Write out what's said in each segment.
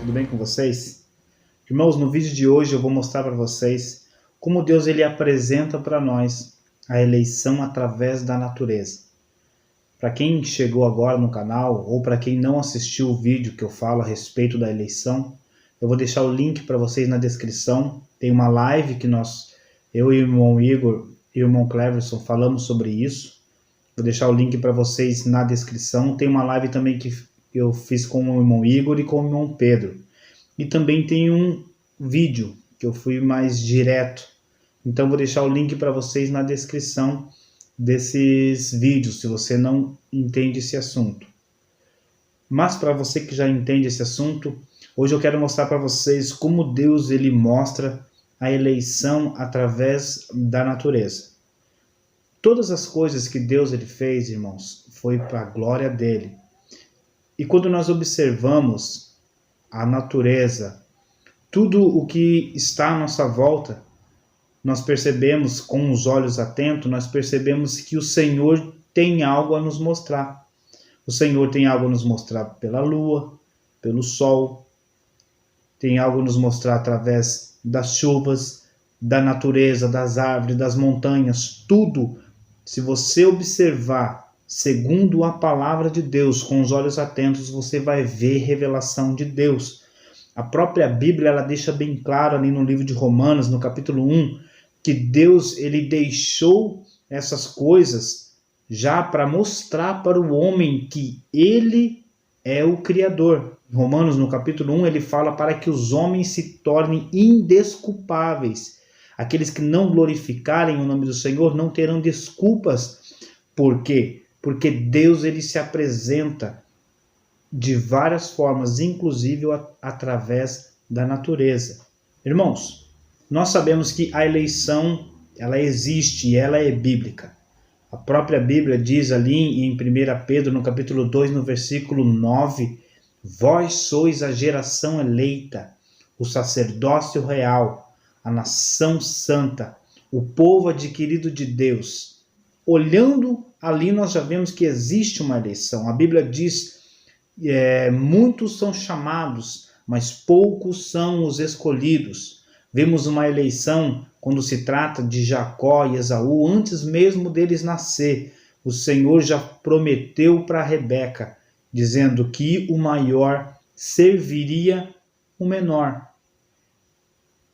tudo bem com vocês? Irmãos, no vídeo de hoje eu vou mostrar para vocês como Deus ele apresenta para nós a eleição através da natureza. Para quem chegou agora no canal ou para quem não assistiu o vídeo que eu falo a respeito da eleição, eu vou deixar o link para vocês na descrição. Tem uma live que eu e o irmão Igor e o irmão Cleverson falamos sobre isso. Vou deixar o link para vocês na descrição. Tem uma live também que eu fiz com o irmão Igor e com o irmão Pedro. E também tem um vídeo que eu fui mais direto. Então vou deixar o link para vocês na descrição desses vídeos, se você não entende esse assunto. Mas para você que já entende esse assunto, hoje eu quero mostrar para vocês como Deus ele mostra a eleição através da natureza. Todas as coisas que Deus ele fez, irmãos, foi para a glória dele. E quando nós observamos a natureza, tudo o que está à nossa volta, nós percebemos com os olhos atentos, nós percebemos que o Senhor tem algo a nos mostrar. O Senhor tem algo a nos mostrar pela lua, pelo sol, tem algo a nos mostrar através das chuvas, da natureza, das árvores, das montanhas, tudo. Se você observar segundo a palavra de Deus, com os olhos atentos, você vai ver revelação de Deus. A própria Bíblia ela deixa bem claro ali no livro de Romanos, no capítulo 1, que Deus ele deixou essas coisas já para mostrar para o homem que ele é o Criador. Em Romanos, no capítulo 1, ele fala para que os homens se tornem indesculpáveis. Aqueles que não glorificarem o nome do Senhor não terão desculpas. Por quê? Porque Deus ele se apresenta de várias formas, inclusive através da natureza. Irmãos, nós sabemos que a eleição ela existe e ela é bíblica. A própria Bíblia diz ali em 1 Pedro, no capítulo 2, no versículo 9, vós sois a geração eleita, o sacerdócio real, a nação santa, o povo adquirido de Deus. Olhando ali nós já vemos que existe uma eleição. A Bíblia diz, muitos são chamados, mas poucos são os escolhidos. Vemos uma eleição quando se trata de Jacó e Esaú, antes mesmo deles nascer. O Senhor já prometeu para Rebeca, dizendo que o maior serviria o menor.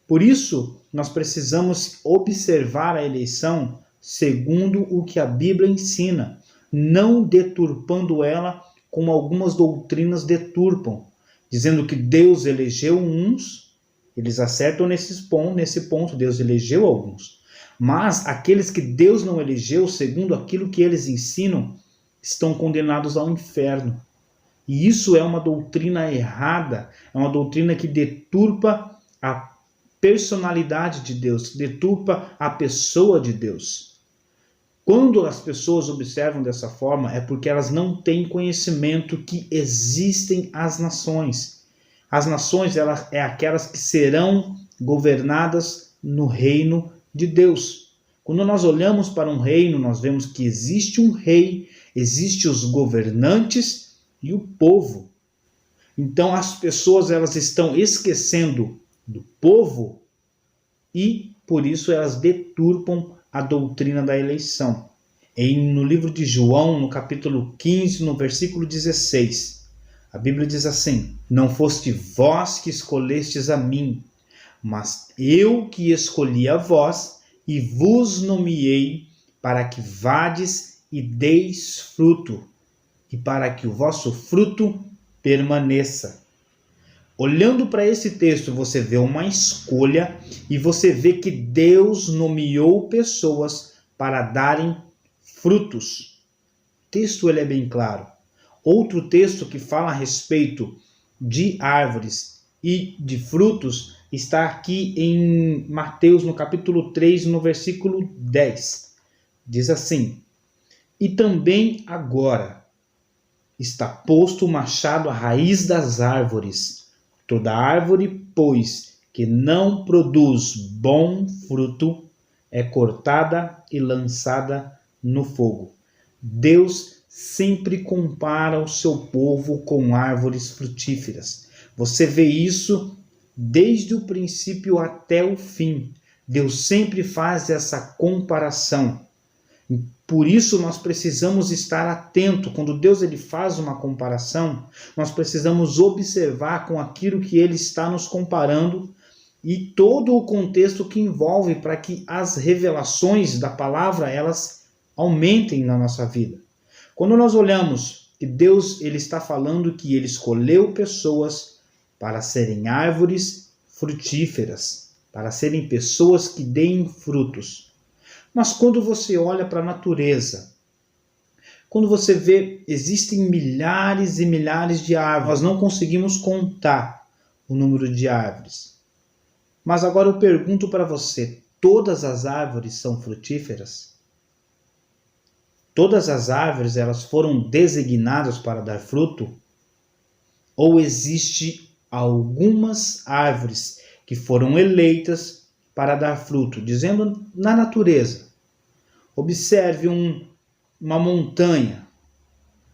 Por isso, nós precisamos observar a eleição segundo o que a Bíblia ensina, não deturpando ela como algumas doutrinas deturpam, dizendo que Deus elegeu uns, eles acertam nesse ponto, Deus elegeu alguns, mas aqueles que Deus não elegeu, segundo aquilo que eles ensinam, estão condenados ao inferno. E isso é uma doutrina errada, é uma doutrina que deturpa a personalidade de Deus, deturpa a pessoa de Deus. Quando as pessoas observam dessa forma, é porque elas não têm conhecimento que existem as nações. As nações elas é aquelas que serão governadas no reino de Deus. Quando nós olhamos para um reino, nós vemos que existe um rei, existem os governantes e o povo. Então as pessoas elas estão esquecendo do povo e por isso elas deturpam a doutrina da eleição. No livro de João, no capítulo 15, no versículo 16, a Bíblia diz assim: não foste vós que escolhestes a mim, mas eu que escolhi a vós e vos nomeei para que vades e deis fruto, e para que o vosso fruto permaneça. Olhando para esse texto, você vê uma escolha e você vê que Deus nomeou pessoas para darem frutos. O texto ele é bem claro. Outro texto que fala a respeito de árvores e de frutos está aqui em Mateus, no capítulo 3, no versículo 10. Diz assim: e também agora está posto o machado à raiz das árvores. Toda árvore, pois, que não produz bom fruto, é cortada e lançada no fogo. Deus sempre compara o seu povo com árvores frutíferas. Você vê isso desde o princípio até o fim. Deus sempre faz essa comparação. Por isso nós precisamos estar atento. Quando Deus ele faz uma comparação, nós precisamos observar com aquilo que ele está nos comparando e todo o contexto que envolve para que as revelações da palavra elas aumentem na nossa vida. Quando nós olhamos que Deus ele está falando que ele escolheu pessoas para serem árvores frutíferas, para serem pessoas que deem frutos. Mas quando você olha para a natureza, quando você vê, existem milhares e milhares de árvores, nós não conseguimos contar o número de árvores. Mas agora eu pergunto para você, todas as árvores são frutíferas? Todas as árvores elas foram designadas para dar fruto? Ou existe algumas árvores que foram eleitas para dar fruto? Dizendo na natureza. Observe uma montanha.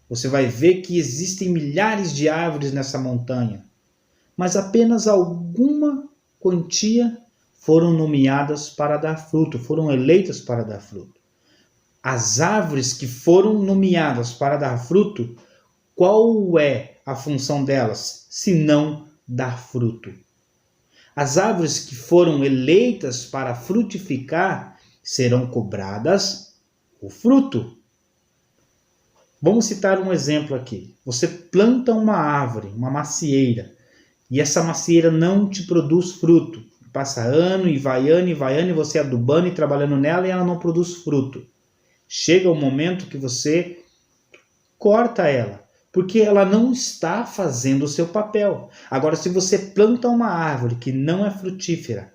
Você vai ver que existem milhares de árvores nessa montanha. Mas apenas alguma quantia foram nomeadas para dar fruto, foram eleitas para dar fruto. As árvores que foram nomeadas para dar fruto, qual é a função delas, se não dar fruto? As árvores que foram eleitas para frutificar serão cobradas o fruto. Vamos citar um exemplo aqui. Você planta uma árvore, uma macieira, e essa macieira não te produz fruto. Passa ano e vai ano, e você adubando e trabalhando nela e ela não produz fruto. Chega o momento que você corta ela, porque ela não está fazendo o seu papel. Agora, se você planta uma árvore que não é frutífera,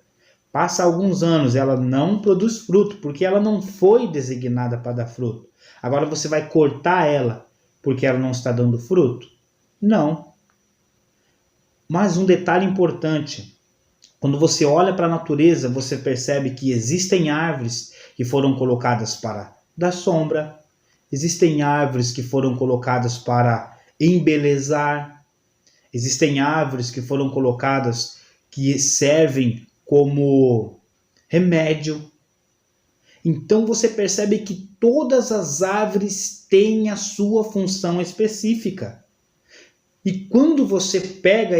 passa alguns anos, ela não produz fruto, porque ela não foi designada para dar fruto. Agora você vai cortar ela, porque ela não está dando fruto? Não. Mas um detalhe importante, quando você olha para a natureza, você percebe que existem árvores que foram colocadas para dar sombra, existem árvores que foram colocadas para embelezar, existem árvores que foram colocadas que servem como remédio. Então você percebe que todas as árvores têm a sua função específica. E quando você pega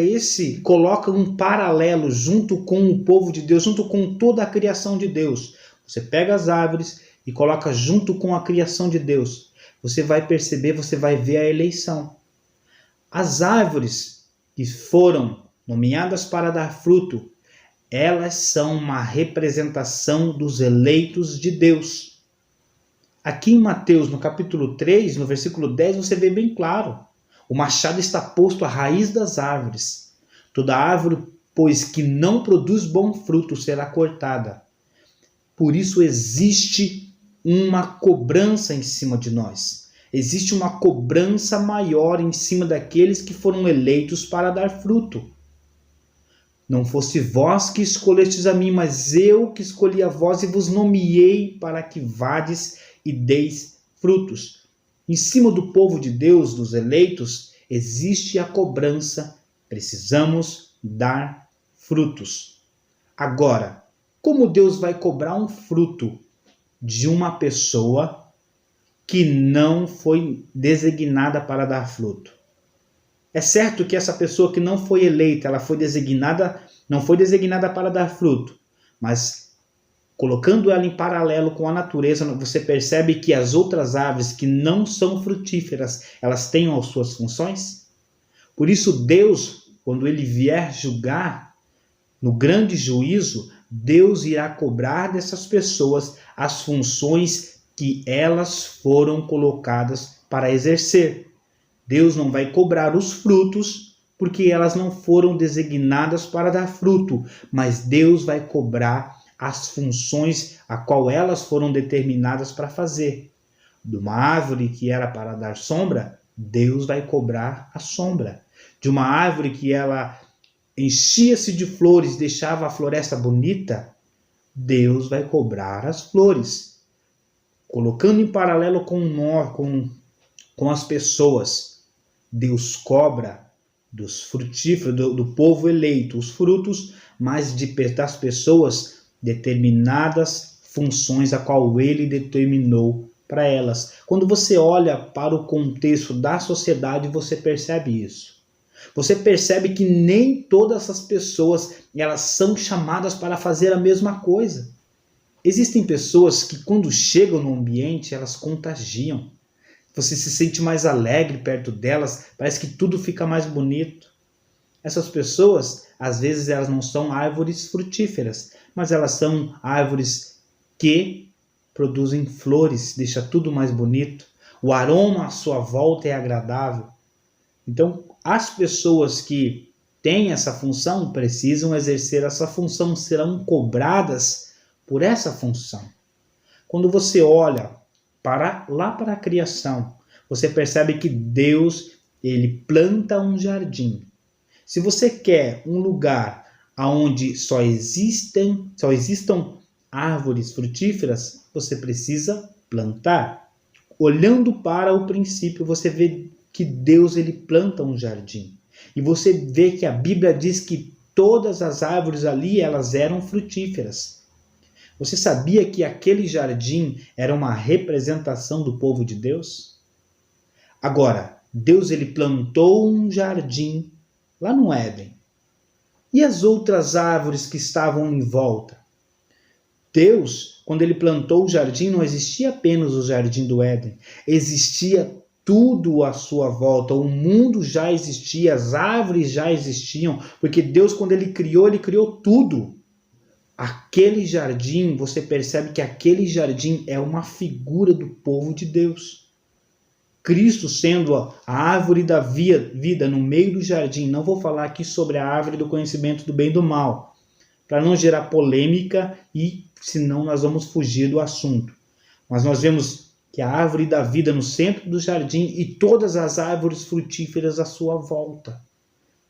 coloca um paralelo junto com o povo de Deus, junto com toda a criação de Deus, você pega as árvores e coloca junto com a criação de Deus, você vai perceber, você vai ver a eleição. As árvores que foram nomeadas para dar fruto, elas são uma representação dos eleitos de Deus. Aqui em Mateus, no capítulo 3, no versículo 10, você vê bem claro. O machado está posto à raiz das árvores. Toda árvore, pois, que não produz bom fruto, será cortada. Por isso existe uma cobrança em cima de nós. Existe uma cobrança maior em cima daqueles que foram eleitos para dar fruto. Não fosse vós que escolhestes a mim, mas eu que escolhi a vós e vos nomeei para que vades e deis frutos. Em cima do povo de Deus, dos eleitos, existe a cobrança. Precisamos dar frutos. Agora, como Deus vai cobrar um fruto de uma pessoa que não foi designada para dar fruto? É certo que essa pessoa que não foi eleita, ela foi designada, não foi designada para dar fruto, mas colocando ela em paralelo com a natureza, você percebe que as outras árvores que não são frutíferas, elas têm as suas funções? Por isso Deus, quando ele vier julgar, no grande juízo, Deus irá cobrar dessas pessoas as funções que elas foram colocadas para exercer. Deus não vai cobrar os frutos, porque elas não foram designadas para dar fruto, mas Deus vai cobrar as funções a qual elas foram determinadas para fazer. De uma árvore que era para dar sombra, Deus vai cobrar a sombra. De uma árvore que ela enchia-se de flores, deixava a floresta bonita, Deus vai cobrar as flores. Colocando em paralelo com as pessoas, Deus cobra dos frutíferos, do povo eleito, os frutos, mas das pessoas determinadas funções a qual ele determinou para elas. Quando você olha para o contexto da sociedade, você percebe isso. Você percebe que nem todas as pessoas elas são chamadas para fazer a mesma coisa. Existem pessoas que quando chegam no ambiente, elas contagiam. Você se sente mais alegre perto delas, parece que tudo fica mais bonito. Essas pessoas, às vezes, elas não são árvores frutíferas, mas elas são árvores que produzem flores, deixa tudo mais bonito. O aroma à sua volta é agradável. Então, as pessoas que têm essa função precisam exercer essa função, serão cobradas por essa função. Quando você olha lá para a criação, você percebe que Deus, ele planta um jardim. Se você quer um lugar onde só existam árvores frutíferas, você precisa plantar. Olhando para o princípio, você vê que Deus ele planta um jardim. E você vê que a Bíblia diz que todas as árvores ali elas eram frutíferas. Você sabia que aquele jardim era uma representação do povo de Deus? Agora, Deus ele plantou um jardim lá no Éden. E as outras árvores que estavam em volta? Deus, quando ele plantou o jardim, não existia apenas o jardim do Éden. Existia tudo à sua volta. O mundo já existia, as árvores já existiam, porque Deus, quando ele criou tudo. Aquele jardim, você percebe que aquele jardim é uma figura do povo de Deus. Cristo sendo a árvore da vida no meio do jardim. Não vou falar aqui sobre a árvore do conhecimento do bem e do mal, para não gerar polêmica e senão nós vamos fugir do assunto. Mas nós vemos que a árvore da vida no centro do jardim e todas as árvores frutíferas à sua volta.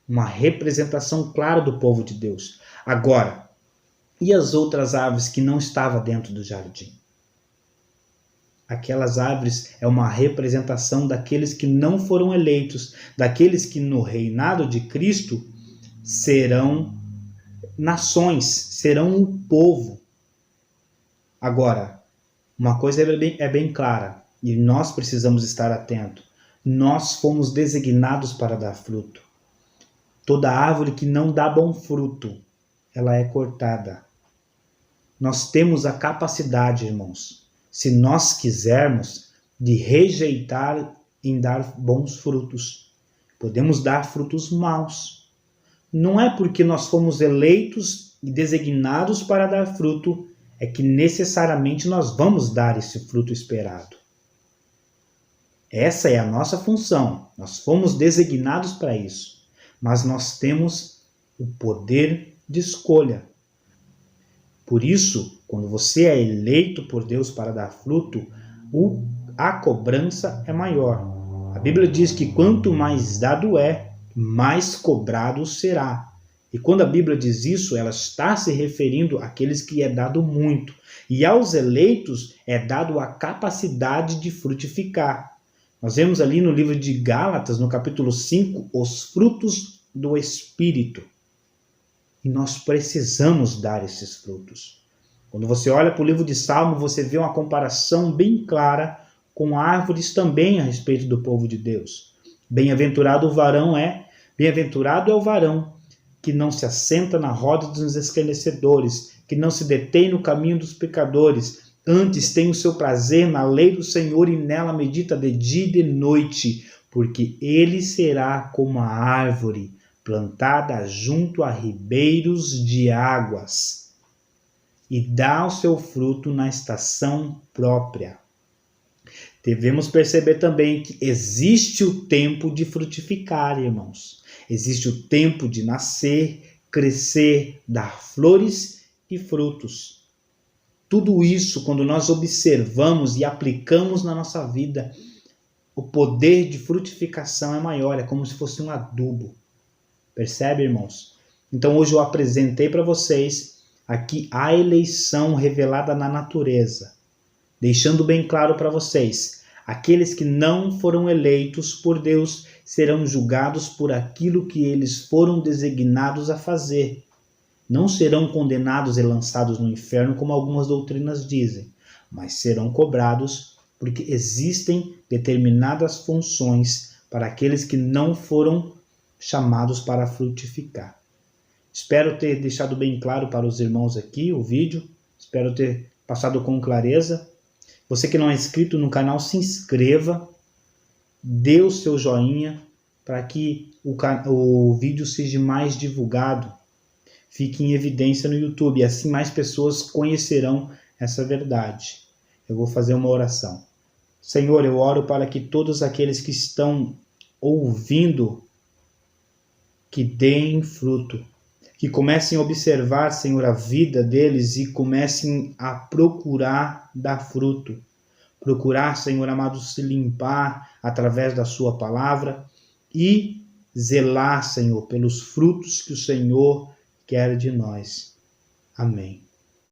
Uma representação clara do povo de Deus. Agora, e as outras árvores que não estavam dentro do jardim? Aquelas árvores é uma representação daqueles que não foram eleitos, daqueles que no reinado de Cristo serão nações, serão o povo. Agora, uma coisa é bem clara, e nós precisamos estar atentos. Nós fomos designados para dar fruto. Toda árvore que não dá bom fruto, ela é cortada. Nós temos a capacidade, irmãos, se nós quisermos, de rejeitar em dar bons frutos. Podemos dar frutos maus. Não é porque nós fomos eleitos e designados para dar fruto, é que necessariamente nós vamos dar esse fruto esperado. Essa é a nossa função. Nós fomos designados para isso. Mas nós temos o poder de escolha. Por isso, quando você é eleito por Deus para dar fruto, a cobrança é maior. A Bíblia diz que quanto mais dado é, mais cobrado será. E quando a Bíblia diz isso, ela está se referindo àqueles que é dado muito. E aos eleitos é dado a capacidade de frutificar. Nós vemos ali no livro de Gálatas, no capítulo 5, os frutos do Espírito. E nós precisamos dar esses frutos. Quando você olha para o livro de Salmo, você vê uma comparação bem clara com árvores também a respeito do povo de Deus. Bem-aventurado é o varão que não se assenta na roda dos escarnecedores, que não se detém no caminho dos pecadores, antes tem o seu prazer na lei do Senhor e nela medita de dia e de noite, porque ele será como a árvore plantada junto a ribeiros de águas, e dá o seu fruto na estação própria. Devemos perceber também que existe o tempo de frutificar, irmãos. Existe o tempo de nascer, crescer, dar flores e frutos. Tudo isso, quando nós observamos e aplicamos na nossa vida, o poder de frutificação é maior, é como se fosse um adubo. Percebe, irmãos? Então hoje eu apresentei para vocês aqui a eleição revelada na natureza, deixando bem claro para vocês, aqueles que não foram eleitos por Deus, serão julgados por aquilo que eles foram designados a fazer. Não serão condenados e lançados no inferno, como algumas doutrinas dizem, mas serão cobrados porque existem determinadas funções para aqueles que não foram chamados para frutificar. Espero ter deixado bem claro para os irmãos aqui o vídeo, espero ter passado com clareza. Você que não é inscrito no canal, se inscreva, dê o seu joinha para que o vídeo seja mais divulgado, fique em evidência no YouTube, e assim mais pessoas conhecerão essa verdade. Eu vou fazer uma oração. Senhor, eu oro para que todos aqueles que estão ouvindo, que deem fruto, que comecem a observar, Senhor, a vida deles e comecem a procurar dar fruto. Procurar, Senhor amado, se limpar através da sua palavra e zelar, Senhor, pelos frutos que o Senhor quer de nós. Amém.